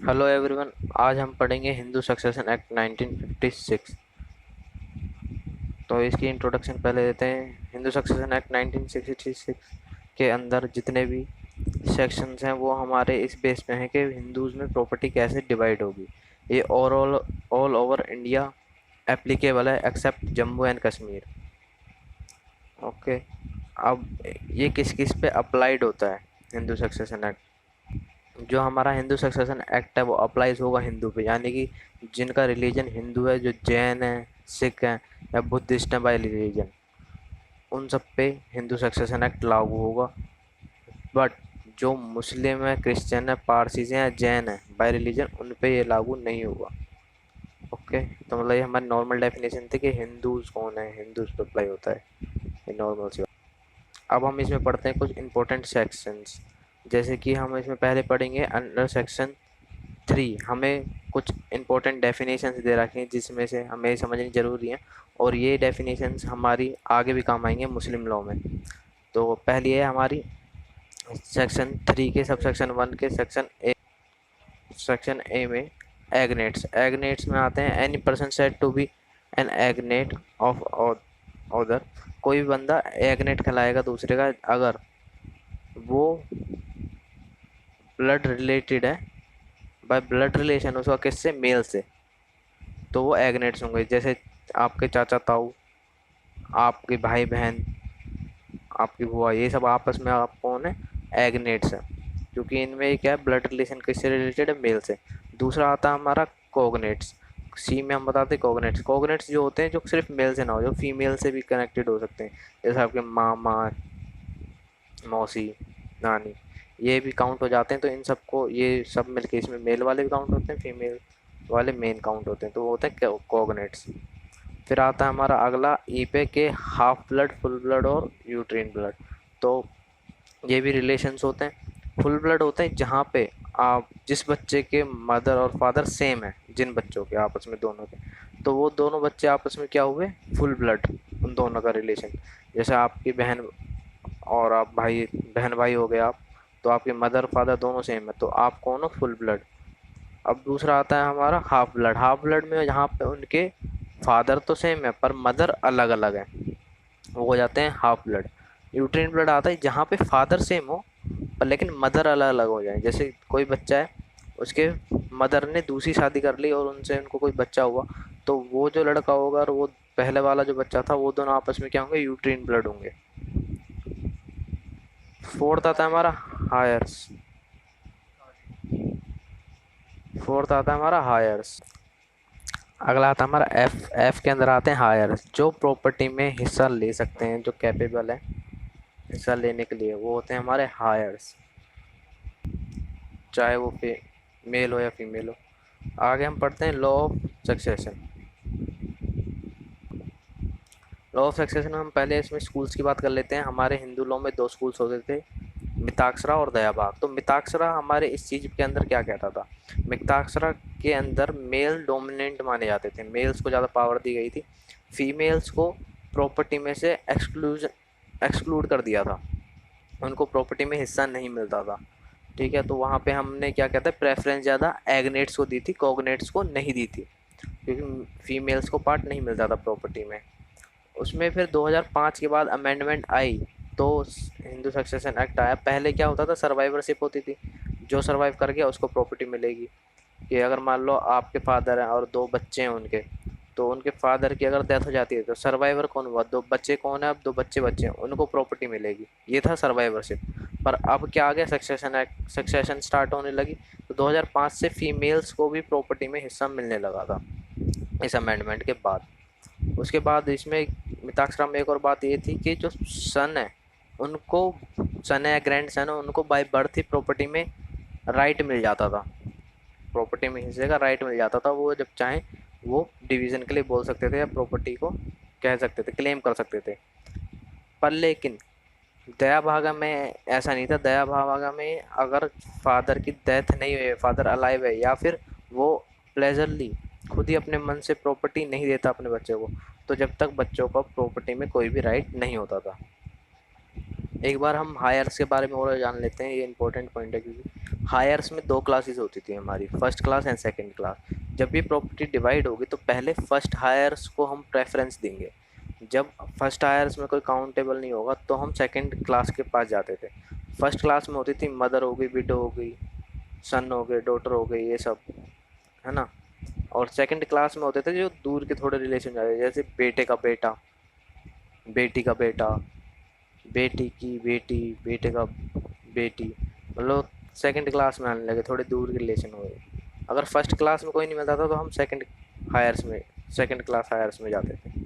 Hello everyone. आज हम पढ़ेंगे हिंदू सक्सेशन एक्ट 1956। तो इसकी इंट्रोडक्शन पहले देते हैं। हिंदू सक्सेशन एक्ट 1966 के अंदर जितने भी सेक्शंस हैं वो हमारे इस बेस पे हैं कि हिंदूज़ में प्रॉपर्टी कैसे डिवाइड होगी। ये ऑल ओवर इंडिया एप्लीकेबल है except Jammu and Kashmir. Okay. अब ये किस किस पे अप्लाइड होता है हिंदू सक्सेशन एक्ट। जो हमारा हिंदू सक्सेशन एक्ट है वो अप्लाइज होगा हिंदू पे, यानी कि जिनका रिलीजन हिंदू है, जो जैन है, सिख हैं या बुद्धिस्ट हैं बाय रिलीजन, उन सब पे हिंदू सक्सेशन एक्ट लागू होगा। बट जो मुस्लिम है, क्रिश्चियन है, पारसीज हैं या जैन है बाय रिलीजन, उन पे ये लागू नहीं होगा। ओके। तो मतलब ये हमारी नॉर्मल डेफिनेशन थी कि हिंदूज कौन है, हिंदूज पे अप्लाई होता है, ये नॉर्मल सी बात। अब हम इसमें पढ़ते हैं कुछ इंपॉर्टेंट सेक्शंस। जैसे कि हम इसमें पहले पढ़ेंगे अंडर सेक्शन 3 हमें कुछ इंपॉर्टेंट डेफिनेशंस दे रखे हैं जिसमें से हमें समझनी ज़रूरी है, और ये डेफिनेशंस हमारी आगे भी काम आएंगे मुस्लिम लॉ में। तो पहली है हमारी सेक्शन 3 के सब सेक्शन 1 के सेक्शन ए में एगनेट्स। एगनेट्स में आते हैं any person said to be an agnate of other. कोई भी बंदा एगनेट खिलाएगा दूसरे का अगर वो ब्लड रिलेटेड है, बाय ब्लड रिलेशन उसका किससे, मेल से, तो वो एगनेट्स होंगे। जैसे आपके चाचा ताऊ, आपके भाई बहन, आपकी बुआ, ये सब आपस में आप कौन है, एगनेट्स हैं, क्योंकि इनमें क्या है, ब्लड रिलेशन किससे रिलेटेड है, मेल से। दूसरा आता है हमारा कोगनेट्स। सी में हम बताते हैं कोगनेट्स। कोगनेट्स जो होते हैं जो सिर्फ मेल से ना हो, जो फीमेल से भी कनेक्टेड हो सकते हैं, जैसे आपके मामा, मौसी, नानी, ये भी काउंट हो जाते हैं। तो इन सबको ये सब मिलके इसमें मेल वाले भी काउंट होते हैं, फीमेल वाले मेन काउंट होते हैं, तो वो होते हैं कोगनेट्स। फिर आता है हमारा अगला ई पे के हाफ ब्लड, फुल ब्लड और यूट्रिन ब्लड। तो ये भी रिलेशंस होते हैं। फुल ब्लड होते हैं जहाँ पे आप जिस बच्चे के मदर और फादर सेम है, जिन बच्चों के आपस में दोनों के, तो वो दोनों बच्चे आपस में क्या हुए, फुल ब्लड, उन दोनों का रिलेशन। जैसे आपकी बहन और आप भाई, बहन भाई हो गए आप, तो आपके मदर फादर दोनों सेम है, तो आप कौन हो, फुल ब्लड। अब दूसरा आता है हमारा हाफ ब्लड। हाफ ब्लड में यहाँ पे उनके फादर तो सेम है पर मदर अलग अलग है, वो हो जाते हैं हाफ ब्लड। यूट्रिन ब्लड आता है जहाँ पे फादर सेम हो पर लेकिन मदर अलग अलग हो जाए। जैसे कोई बच्चा है, उसके मदर ने दूसरी शादी कर ली और उनसे उनको कोई बच्चा हुआ, तो वो जो लड़का होगा और वो पहले वाला जो बच्चा था, वो दोनों आपस में क्या होंगे, यूट्रिन ब्लड होंगे। फोर्थ आता है हमारा हायर्स। फोर्थ आता है हमारा हायर्स। अगला आता है हमारा एफ। एफ के अंदर आते हैं हायर्स। जो प्रॉपर्टी में हिस्सा ले सकते हैं, जो कैपेबल है हिस्सा लेने के लिए, वो होते हैं हमारे हायर्स, चाहे वो मेल हो या फीमेल हो। आगे हम पढ़ते हैं law of succession. Law of succession में हम पहले इसमें स्कूल्स की बात कर लेते हैं। हमारे हिंदू लॉ में दो स्कूल्स होते थे, मिताक्षरा और दयाभाग। तो मिताक्षरा हमारे इस चीज़ के अंदर क्या कहता था, मिताक्षरा के अंदर मेल डोमिनेंट माने जाते थे, मेल्स को ज़्यादा पावर दी गई थी, फीमेल्स को प्रॉपर्टी में से एक्सक्लूड कर दिया था, उनको प्रॉपर्टी में हिस्सा नहीं मिलता था। ठीक है, तो वहाँ पे हमने क्या कहते हैं, प्रेफरेंस ज़्यादा एगनेट्स को दी थी, कोगनेट्स को नहीं दी थी, क्योंकि फीमेल्स को पार्ट नहीं मिलता था प्रॉपर्टी में। उसमें फिर 2005 के बाद अमेंडमेंट आई, तो हिंदू सक्सेशन एक्ट आया। पहले क्या होता था, सर्वाइवरशिप होती थी, जो सर्वाइव कर गया उसको प्रॉपर्टी मिलेगी। कि अगर मान लो आपके फादर हैं और दो बच्चे हैं उनके, तो उनके फादर की अगर डेथ हो जाती है तो सर्वाइवर कौन हुआ, दो बच्चे कौन है, अब दो बच्चे बच्चे हैं, उनको प्रॉपर्टी मिलेगी। ये था सर्वाइवरशिप। पर अब क्या आ गया, सक्सेशन एक्ट, सक्सेशन स्टार्ट होने लगी, तो 2005 से फीमेल्स को भी प्रॉपर्टी में हिस्सा मिलने लगा था इस अमेंडमेंट के बाद। उसके बाद इसमें मिताक्षरा में एक और बात ये थी कि जो सन है उनको, सन है या ग्रैंड सन है, उनको बाय बर्थ ही प्रॉपर्टी में राइट मिल जाता था, प्रॉपर्टी में हिस्से का राइट मिल जाता था। वो जब चाहें वो डिवीज़न के लिए बोल सकते थे या प्रॉपर्टी को कह सकते थे, क्लेम कर सकते थे। पर लेकिन दया भागा में ऐसा नहीं था। दया भागा में अगर फादर की डेथ नहीं हुई है, फादर अलाइव है, या फिर वो प्लेजरली खुद ही अपने मन से प्रॉपर्टी नहीं देता अपने बच्चे को, तो जब तक बच्चों को प्रॉपर्टी में कोई भी राइट नहीं होता था। एक बार हम हायर्स के बारे में और जान लेते हैं, ये इंपॉर्टेंट पॉइंट है क्योंकि हायर्स में दो क्लासेस होती थी हमारी, first class and second class. जब भी प्रॉपर्टी डिवाइड होगी तो पहले फर्स्ट हायर्स को हम प्रेफरेंस देंगे। जब फर्स्ट हायर्स में कोई काउंटेबल नहीं होगा तो हम सेकंड क्लास के पास जाते थे। फर्स्ट क्लास में होती थी मदर हो गई, विडो हो गई, सन हो गए, डॉटर हो गई, ये सब, है ना। और सेकंड क्लास में होते थे जो दूर के थोड़े रिलेशन जाते थे, जैसे बेटे का बेटा, बेटी का बेटा, बेटी की बेटी, बेटे का बेटी, मतलब सेकंड क्लास में आने लगे, थोड़े दूर के रिलेशन हो गए। अगर फर्स्ट क्लास में कोई नहीं मिलता था तो हम सेकंड क्लास हायर्स में जाते थे।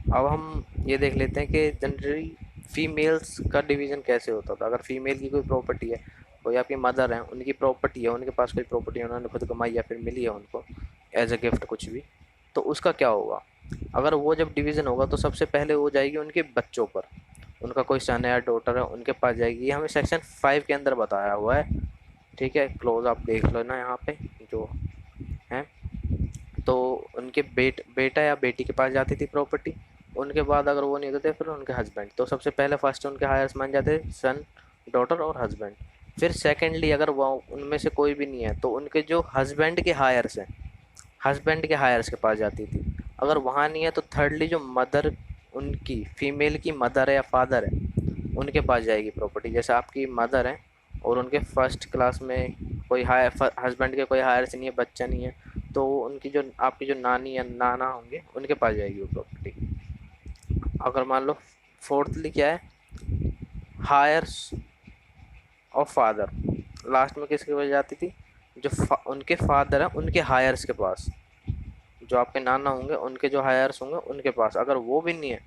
अब हम ये देख लेते हैं कि जनरली फीमेल्स का डिवीज़न कैसे होता था। अगर फीमेल की कोई प्रॉपर्टी है, कोई आपकी मदर है, उनकी प्रॉपर्टी है, उनके पास कोई प्रॉपर्टी है, उन्होंने खुद कमाई या फिर मिली है उनको एज अ गिफ्ट कुछ भी, तो उसका क्या होगा। अगर वो जब डिवीज़न होगा तो सबसे पहले वो जाएगी उनके बच्चों पर, उनका कोई सन है या डॉटर है उनके पास जाएगी। ये हमें सेक्शन 5 के अंदर बताया हुआ है, ठीक है, क्लोज आप देख लो ना यहाँ पे जो है। तो उनके बेटा या बेटी के पास जाती थी प्रॉपर्टी। उनके बाद अगर वो नहीं होते थे फिर उनके हस्बैंड, तो सबसे पहले फर्स्ट उनके हायर्स मान जाते सन, डॉटर और हस्बैंड। फिर सेकेंडली अगर वो उनमें से कोई भी नहीं है तो उनके जो हस्बैंड के हायर्स हैं, हस्बैंड के हायर्स के पास जाती थी। अगर वहाँ नहीं है तो थर्डली जो मदर, उनकी फीमेल की मदर है या फादर है, उनके पास जाएगी प्रॉपर्टी। जैसे आपकी मदर है और उनके फर्स्ट क्लास में कोई हायर, हस्बैंड के कोई हायर से नहीं है, बच्चा नहीं है, तो उनकी जो आपकी जो नानी या नाना होंगे उनके पास जाएगी वो प्रॉपर्टी। अगर मान लो फोर्थली क्या है, हायर्स ऑफ फादर, लास्ट में किसके पास जाती थी, जो उनके फादर हैं उनके हायर्स के पास, जो आपके नाना होंगे उनके जो हायर्स होंगे उनके पास। अगर वो भी नहीं है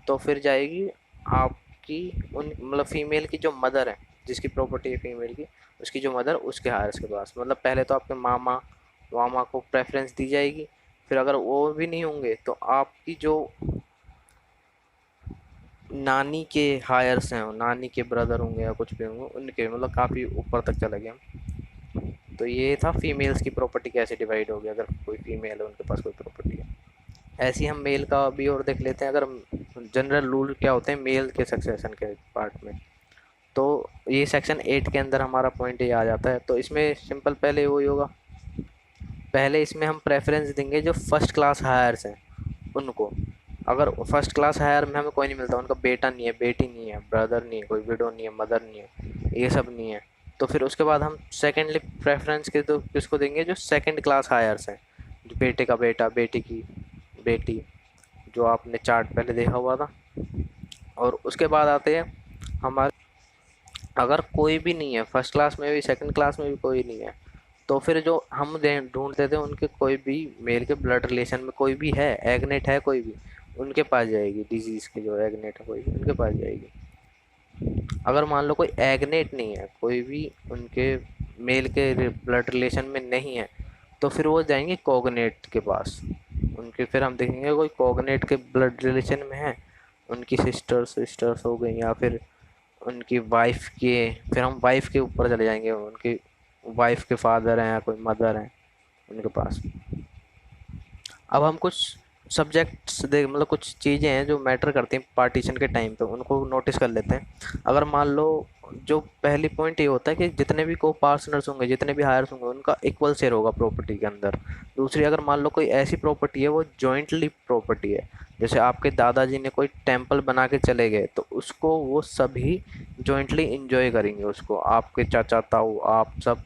तो फिर जाएगी आपकी उन मतलब फीमेल की जो मदर है, जिसकी प्रॉपर्टी है फीमेल की, उसकी जो मदर उसके हायर्स के पास। मतलब पहले तो आपके मामा वामा को प्रेफरेंस दी जाएगी। फिर अगर वो भी नहीं होंगे तो आपकी जो नानी के हायर्स हैं, नानी के ब्रदर होंगे या कुछ भी होंगे उनके, मतलब काफ़ी ऊपर तक चले गए हम। तो ये था फीमेल्स की प्रॉपर्टी कैसे डिवाइड होगी अगर कोई फीमेल है उनके पास कोई प्रॉपर्टी है। ऐसे ही हम मेल का भी और देख लेते हैं। अगर जनरल रूल क्या होते हैं मेल के सक्सेशन के पार्ट में, तो ये सेक्शन 8 के अंदर हमारा पॉइंट ये आ जाता है। तो इसमें सिंपल पहले वही होगा, पहले इसमें हम प्रेफरेंस देंगे जो फर्स्ट क्लास हायर्स हैं उनको। अगर फर्स्ट क्लास हायर में हमें कोई नहीं मिलता, उनका बेटा नहीं है, बेटी नहीं है, ब्रदर नहीं है, कोई विडो नहीं है, मदर नहीं है, ये सब नहीं है, तो फिर उसके बाद हम सेकेंडली प्रेफरेंस के तो किसको देंगे, जो सेकंड क्लास हायर्स हैं, जो बेटे का बेटा, बेटी की बेटी, जो आपने चार्ट पहले देखा हुआ था। और उसके बाद आते हैं हमारे, अगर कोई भी नहीं है फर्स्ट क्लास में भी सेकंड क्लास में भी कोई नहीं है, तो फिर जो हम ढूंढते थे उनके कोई भी मेल के ब्लड रिलेशन में कोई भी है, एग्नेट है कोई भी, उनके पास जाएगी। डिजीज़ के जो एग्नेट है कोई भी उनके पास जाएगी। अगर मान लो कोई एग्नेट नहीं है, कोई भी उनके मेल के ब्लड रिलेशन में नहीं है, तो फिर वो जाएंगे कोगनेट के पास उनके। फिर हम देखेंगे कोई कोगनेट के ब्लड रिलेशन में है, उनकी सिस्टर्स हो गई या फिर उनकी वाइफ के, फिर हम वाइफ के ऊपर चले जाएंगे, उनकी वाइफ के फादर हैं या कोई मदर हैं उनके पास। अब हम कुछ सब्जेक्ट्स देख, मतलब कुछ चीज़ें हैं जो मैटर करती हैं पार्टीशन के टाइम पे, उनको नोटिस कर लेते हैं। अगर मान लो, जो पहली पॉइंट ये होता है कि जितने भी को पार्टनर्स होंगे, जितने भी हायर्स होंगे, उनका इक्वल शेयर होगा प्रॉपर्टी के अंदर। दूसरी, अगर मान लो कोई ऐसी प्रॉपर्टी है वो जॉइंटली प्रॉपर्टी है, जैसे आपके दादाजी ने कोई टेम्पल बना के चले गए तो उसको वो सभी जॉइंटली इंजॉय करेंगे, उसको आपके चाचा ताऊ आप सब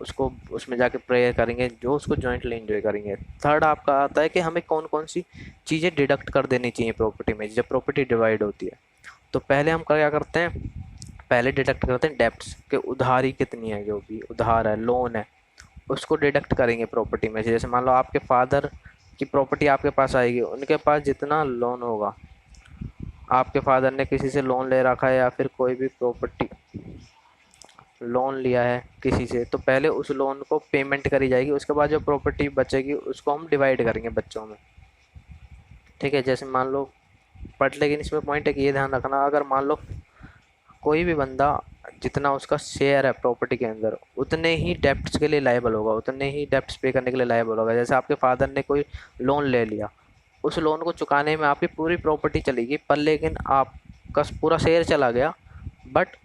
उसको उसमें जाके प्रेयर करेंगे, जो उसको जॉइंटली एंजॉय करेंगे। थर्ड आपका आता है कि हमें कौन कौन सी चीज़ें डिडक्ट कर देनी चाहिए प्रॉपर्टी में जब प्रॉपर्टी डिवाइड होती है। तो पहले हम क्या करते हैं, पहले डिडक्ट करते हैं डेप्ट्स के, उधारी कितनी है, जो भी उधार है, लोन है, उसको डिडक्ट करेंगे प्रॉपर्टी में से। जैसे मान लो आपके फादर की प्रॉपर्टी आपके पास आएगी, उनके पास जितना लोन होगा, आपके फादर ने किसी से लोन ले रखा है या फिर कोई भी प्रॉपर्टी लोन लिया है किसी से, तो पहले उस लोन को पेमेंट करी जाएगी। उसके बाद जो प्रॉपर्टी बचेगी उसको हम डिवाइड करेंगे बच्चों में, ठीक है। जैसे मान लो, बट लेकिन इसमें पॉइंट है कि ये ध्यान रखना, अगर मान लो कोई भी बंदा जितना उसका शेयर है प्रॉपर्टी के अंदर उतने ही डेप्ट्स के लिए लायबल होगा, उतने ही डेप्ट्स पे करने के लिए लायबल होगा। जैसे आपके फादर ने कोई लोन ले लिया, उस लोन को चुकाने में आपकी पूरी प्रॉपर्टी चलेगी, पर लेकिन आपका पूरा शेयर चला गया बट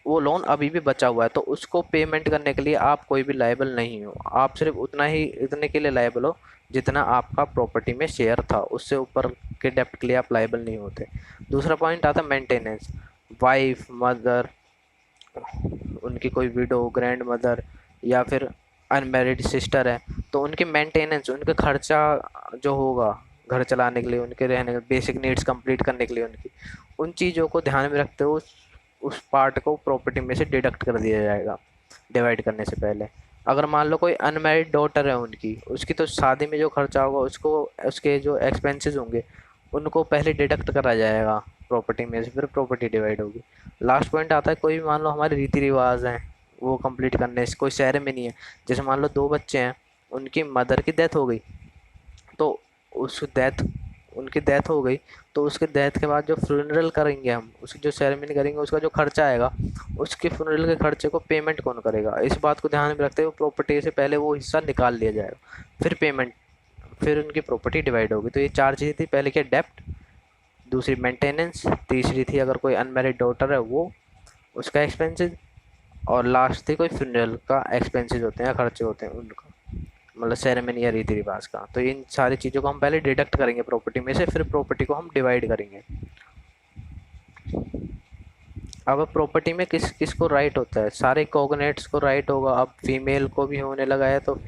वो लोन अभी भी बचा हुआ है, तो उसको पेमेंट करने के लिए आप कोई भी लायबल नहीं हो। आप सिर्फ उतना ही इतने के लिए लायबल हो जितना आपका प्रॉपर्टी में शेयर था, उससे ऊपर के डेप्ट के लिए आप लायबल नहीं होते। दूसरा पॉइंट आता है मेंटेनेंस। वाइफ, मदर, उनकी कोई विडो, ग्रैंड मदर या फिर अनमैरिड सिस्टर है, तो उनके मेंटेनेंस, उनका खर्चा जो होगा घर चलाने के लिए, उनके रहने के बेसिक नीड्स कंप्लीट करने के लिए, उनकी उन चीज़ों को ध्यान में रखते हुए उस पार्ट को प्रॉपर्टी में से डिडक्ट कर दिया जाएगा डिवाइड करने से पहले। अगर मान लो कोई अनमैरिड डॉटर है उनकी, उसकी तो शादी में जो खर्चा होगा उसको, उसके जो एक्सपेंसेस होंगे उनको पहले डिडक्ट करा जाएगा प्रॉपर्टी में से, फिर प्रॉपर्टी डिवाइड होगी। लास्ट पॉइंट आता है, कोई भी मान लो हमारे रीति रिवाज हैं वो कंप्लीट करने से, कोई सेरेमनी है, जैसे मान लो दो बच्चे हैं, उनकी मदर की डेथ हो गई, तो उस डेथ उनकी डेथ हो गई, तो उसके डेथ के बाद जो फ्यूनरल करेंगे हम, उसकी जो सेरेमनी करेंगे, उसका जो खर्चा आएगा, उसके फ्यूनरल के खर्चे को पेमेंट कौन करेगा, इस बात को ध्यान में रखते हुए प्रॉपर्टी से पहले वो हिस्सा निकाल लिया जाएगा, फिर पेमेंट, फिर उनकी प्रॉपर्टी डिवाइड होगी। तो ये चार चीज़ें थी, पहले क्या डेप्ट, दूसरी मेंटेनेंस, तीसरी थी अगर कोई अनमैरिड डॉटर है वो, उसका एक्सपेंसेस, और लास्ट थी कोई फ्यूनरल का एक्सपेंसेस होते हैं या खर्चे होते हैं उनका, मतलब सेरेमनी या रीति रिवाज का। तो इन सारी चीज़ों को हम पहले डिडक्ट करेंगे प्रॉपर्टी में से, फिर प्रॉपर्टी को हम डिवाइड करेंगे। अब प्रॉपर्टी में किस किस को राइट होता है, सारे कोगनेट्स को राइट होगा। अब फीमेल को भी होने लगा है, तो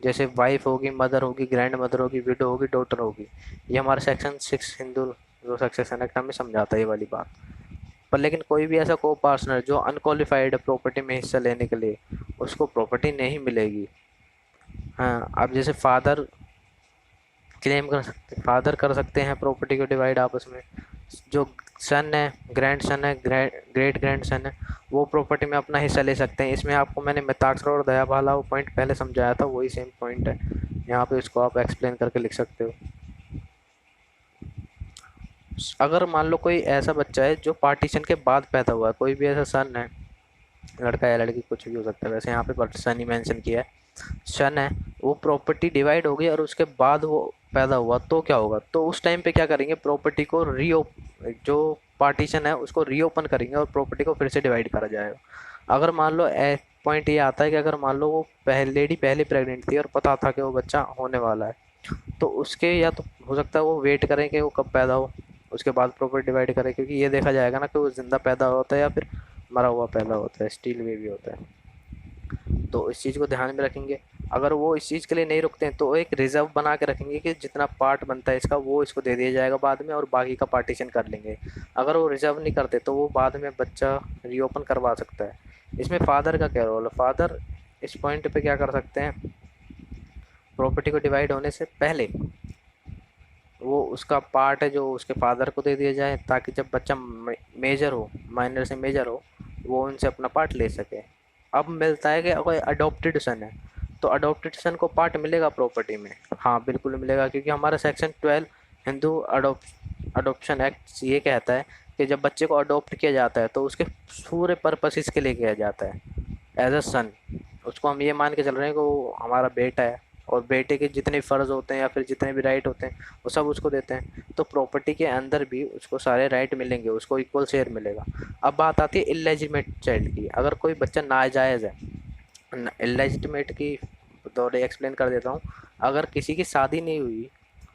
जैसे वाइफ होगी, मदर होगी, ग्रैंड मदर होगी, विडो होगी, डॉटर होगी। ये हमारा सेक्शन 6 हिंदू जो सक्सेशन एक्ट हमें समझाता है ये वाली बात। पर लेकिन कोई भी ऐसा को पार्टनर जो अनक्वालिफाइड है प्रॉपर्टी में हिस्सा लेने के लिए, उसको प्रॉपर्टी नहीं मिलेगी। हाँ, अब जैसे फादर कर सकते हैं प्रॉपर्टी को डिवाइड आपस में। जो सन है, ग्रैंड सन है, ग्रेट ग्रैंड सन है, वो प्रॉपर्टी में अपना हिस्सा ले सकते हैं। इसमें आपको मैंने मिताक्षर और दया भाला वो पॉइंट पहले समझाया था, वही सेम पॉइंट है यहाँ पे, इसको आप एक्सप्लेन करके लिख सकते हो। अगर मान लो कोई ऐसा बच्चा है जो पार्टीशन के बाद पैदा हुआ है, कोई भी ऐसा सन है, लड़का या लड़की कुछ भी हो सकता है, वैसे यहाँ पे सन ही मेंशन किया है, सन है, वो प्रॉपर्टी डिवाइड हो गई और उसके बाद वो पैदा हुआ, तो क्या होगा, तो उस टाइम पे क्या करेंगे, प्रॉपर्टी को जो पार्टीशन है उसको रीओपन करेंगे और प्रॉपर्टी को फिर से डिवाइड करा जाएगा। अगर मान लो पॉइंट ये आता है कि अगर मान लो वो लेडी पहले प्रेग्नेंट थी और पता था कि वो बच्चा होने वाला है, तो उसके या तो हो सकता है वो वेट करें कि वो कब पैदा हो, उसके बाद प्रॉपर्टी डिवाइड करें, क्योंकि ये देखा जाएगा ना कि वो जिंदा पैदा होता है या फिर मरा हुआ पैदा होता है, स्टील बेबी होता है। तो इस चीज़ को ध्यान में रखेंगे। अगर वो इस चीज़ के लिए नहीं रुकते हैं तो एक रिजर्व बना के रखेंगे कि जितना पार्ट बनता है इसका वो इसको दे दिया जाएगा बाद में, और बाकी का पार्टीशन कर लेंगे। अगर वो रिजर्व नहीं करते तो वो बाद में बच्चा रीओपन करवा सकता है। इसमें फादर का क्या रोल है, फादर इस पॉइंट पे क्या कर सकते हैं, प्रॉपर्टी को डिवाइड होने से पहले वो उसका पार्ट है जो उसके फादर को दे दिया जाए, ताकि जब बच्चा मेजर हो, माइनर से मेजर हो, वो उनसे अपना पार्ट ले सके। अब मिलता है कि अगर अडॉप्टेड सन है तो अडॉप्टेड सन को पार्ट मिलेगा प्रॉपर्टी में, हाँ बिल्कुल मिलेगा, क्योंकि हमारा सेक्शन 12 हिंदू अडोप्शन एक्ट ये कहता है कि जब बच्चे को अडॉप्ट किया जाता है तो उसके पूरे पर्पसेस के लिए किया जाता है एज अ सन। उसको हम ये मान के चल रहे हैं कि वो हमारा बेटा है, और बेटे के जितने फ़र्ज़ होते हैं या फिर जितने भी राइट होते हैं वो सब उसको देते हैं, तो प्रॉपर्टी के अंदर भी उसको सारे राइट मिलेंगे, उसको इक्वल शेयर मिलेगा। अब बात आती है इलेजिटिमेट चाइल्ड की। अगर कोई बच्चा नाजायज़ है, इलेजिटिमेट की थोड़ी एक्सप्लेन कर देता हूँ। अगर किसी की शादी नहीं हुई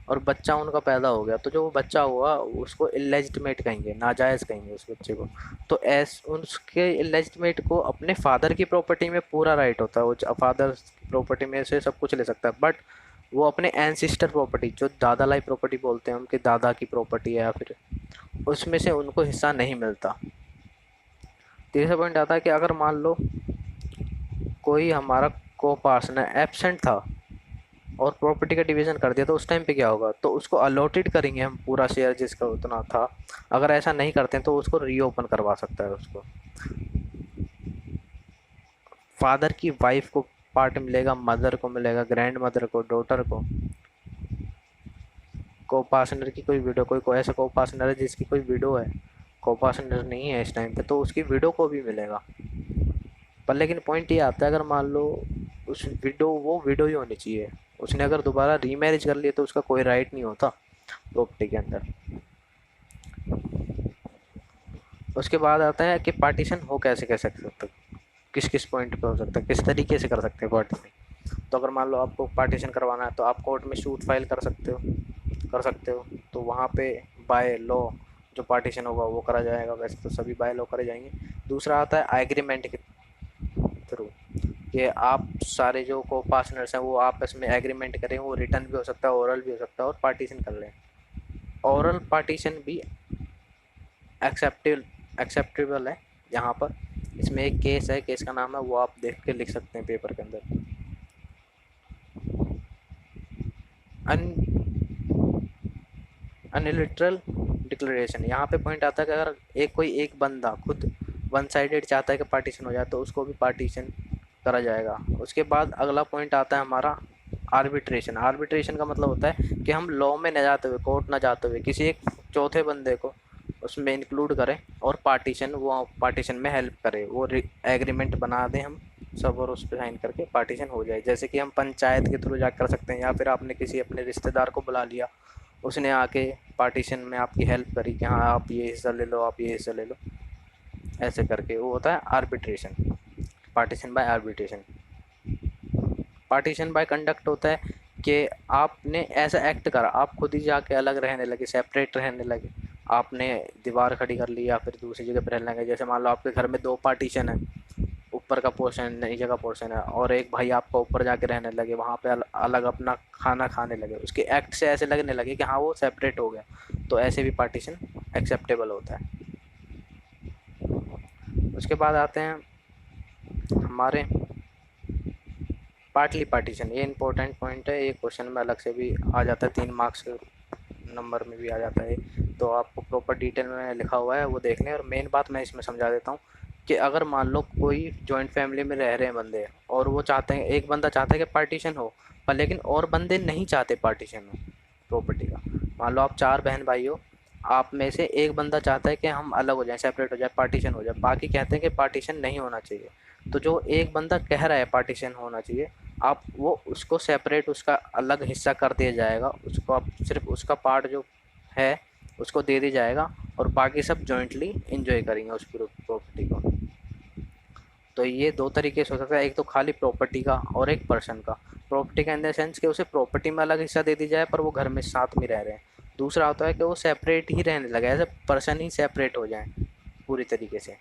और बच्चा उनका पैदा हो गया, तो जो वो बच्चा हुआ उसको इलेजिटिमेट कहेंगे, नाजायज़ कहेंगे उस बच्चे को। तो ऐस उसके इलेजिटिमेट को अपने फादर की प्रॉपर्टी में पूरा राइट होता है, वो फादर की प्रॉपर्टी में से सब कुछ ले सकता है, बट वो अपने एंसिस्टर प्रॉपर्टी, जो दादा लाई प्रॉपर्टी बोलते हैं, उनके दादा की प्रॉपर्टी है या फिर उसमें से उनको हिस्सा नहीं मिलता। तीसरा पॉइंट आता है कि अगर मान लो कोई हमारा को पार्टनर एब्सेंट था और प्रॉपर्टी का डिवीज़न कर दिया, तो उस टाइम पे क्या होगा, तो उसको अलॉटेड करेंगे हम पूरा शेयर जिसका उतना था। अगर ऐसा नहीं करते हैं तो उसको रीओपन करवा सकता है उसको। फादर की वाइफ को पार्ट मिलेगा, मदर को मिलेगा, ग्रैंड मदर को, डॉटर को पार्टनर की कोई विडो, कोई ऐसा को पार्टनर है जिसकी कोई विडो है, को पार्टनर नहीं है इस टाइम पे, तो उसकी विडो को भी मिलेगा। पर लेकिन पॉइंट ये आता है, अगर मान लो उस विडो, वो विडो ही होनी चाहिए, उसने अगर दोबारा रीमैरिज कर लिया तो उसका कोई राइट नहीं होता प्रॉपर्टी के अंदर। उसके बाद आता है कि पार्टीशन हो कैसे कैसे सकता है, किस किस पॉइंट पे हो सकता है, किस तरीके से कर सकते हैं पार्टीशन। तो अगर मान लो आपको पार्टीशन करवाना है तो आप कोर्ट में सूट फाइल कर सकते हो। तो वहाँ पे बाय लॉ जो पार्टीशन होगा वो करा जाएगा, वैसे तो सभी बाय लॉ करे जाएंगे। दूसरा आता है एग्रीमेंट के थ्रू, कि आप सारे जो को पार्टनर्स हैं वो आपस में एग्रीमेंट करें, वो रिटर्न भी हो सकता है, ओरल भी हो सकता है, और पार्टीशन कर लें। ओरल पार्टीशन भी एक्सेप्टेबल है यहाँ पर। इसमें एक केस है, केस का नाम है, वो आप देख के लिख सकते हैं पेपर के अंदर। अन अनलिटरल डिक्लेरेशन, यहाँ पे पॉइंट आता है कि अगर एक बंदा खुद वन साइडेड चाहता है कि पार्टीशन हो जाए तो उसको भी पार्टीशन करा जाएगा। उसके बाद अगला पॉइंट आता है हमारा आर्बिट्रेशन। आर्बिट्रेशन का मतलब होता है कि हम लॉ में न जाते हुए, कोर्ट न जाते हुए, किसी एक चौथे बंदे को उसमें इंक्लूड करें और वो पार्टीशन में हेल्प करे, वो एग्रीमेंट बना दें हम सब, और उस पर साइन करके पार्टीशन हो जाए। जैसे कि हम पंचायत के थ्रू जा कर सकते हैं, या फिर आपने किसी अपने रिश्तेदार को बुला लिया, उसने आके पार्टीशन में आपकी हेल्प करी कि हाँ आप ये हिस्सा ले लो, आप ये हिस्सा ले लो, ऐसे करके वो होता है arbitration. Partition by arbitration. Partition by conduct होता है कि आपने ऐसा एक्ट करा, आप खुद ही जाके अलग रहने लगे, सेपरेट रहने लगे, आपने दीवार खड़ी कर ली या फिर दूसरी जगह पर रहने लगे। जैसे मान लो आपके घर में दो पार्टीशन है, ऊपर का पोर्शन नीचे का पोर्शन है, और एक भाई आपका ऊपर जाके रहने लगे, वहाँ पे अलग अपना खाना खाने लगे, उसके एक्ट से ऐसे लगने लगे कि हाँ वो सेपरेट हो गया, तो ऐसे भी पार्टीशन एक्सेप्टेबल होता है। उसके बाद आते हैं हमारे पार्टली पार्टीशन। ये इंपॉर्टेंट पॉइंट है, ये क्वेश्चन में अलग से भी आ जाता है, 3 मार्क्स नंबर में भी आ जाता है। तो आपको प्रॉपर डिटेल में लिखा हुआ है वो देख लें। और मेन बात मैं इसमें समझा देता हूँ कि अगर मान लो कोई जॉइंट फैमिली में रह रहे हैं बंदे, और वो चाहते हैं, एक बंदा चाहता है कि पार्टीशन हो, पर लेकिन और बंदे नहीं चाहते पार्टीशन हो प्रॉपर्टी का। मान लो आप 4 बहन भाई हो, आप में से एक बंदा चाहता है कि हम अलग हो जाएं, सेपरेट हो जाए, पार्टीशन हो जाए, बाकी कहते हैं कि पार्टीशन नहीं होना चाहिए। तो जो एक बंदा कह रहा है पार्टीशन होना चाहिए, आप वो उसको सेपरेट, उसका अलग हिस्सा कर दिया जाएगा, उसको आप सिर्फ उसका पार्ट जो है उसको दे दिया जाएगा, और बाकी सब जॉइंटली इंजॉय करेंगे उस प्रॉपर्टी को। तो ये 2 तरीके से हो सकता है, एक तो खाली प्रॉपर्टी का और एक पर्सन का। प्रॉपर्टी का इन द सेंस कि उसे प्रॉपर्टी में अलग हिस्सा दे दी जाए पर वो घर में साथ में रह रहे हैं। दूसरा होता है कि वो सेपरेट ही रहने लगे, ऐसे पर्सन ही सेपरेट हो जाएं पूरी तरीके से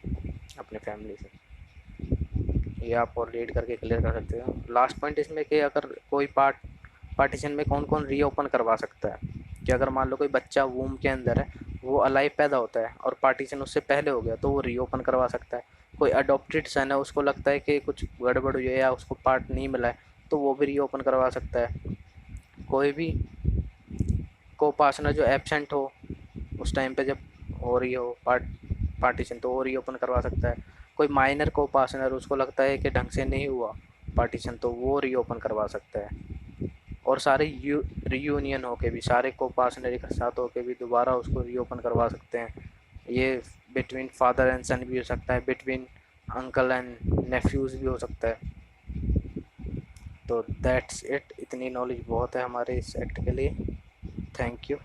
अपने फैमिली से। ये आप और रीड करके क्लियर कर सकते हो। लास्ट पॉइंट इसमें कि अगर कोई पार्टीशन में कौन कौन रीओपन करवा सकता है, कि अगर मान लो कोई बच्चा वूम के अंदर है, वो अलाइव पैदा होता है और पार्टीशन उससे पहले हो गया, तो वो रीओपन करवा सकता है। कोई अडॉप्टेड सन है, उसको लगता है कि कुछ गड़बड़ हुई है या उसको पार्ट नहीं मिला है, तो वो भी रीओपन करवा सकता है। कोई भी को पार्टनर जो एबसेंट हो उस टाइम पे जब हो रही हो पार्टीशन, तो वो रीओपन करवा सकता है। कोई माइनर को पार्टनर, उसको लगता है कि ढंग से नहीं हुआ पार्टीशन, तो वो रीओपन करवा सकता है। और सारे रीयूनियन होके भी, सारे को पार्टनर एक साथ होके भी दोबारा उसको रीओपन करवा सकते हैं। ये बिटवीन फादर एंड सन भी हो सकता है, बिटवीन अंकल एंड नेफ्यूज़ भी हो सकता है। तो दैट्स इट, इतनी नॉलेज बहुत है हमारे इस एक्ट के लिए। Thank you.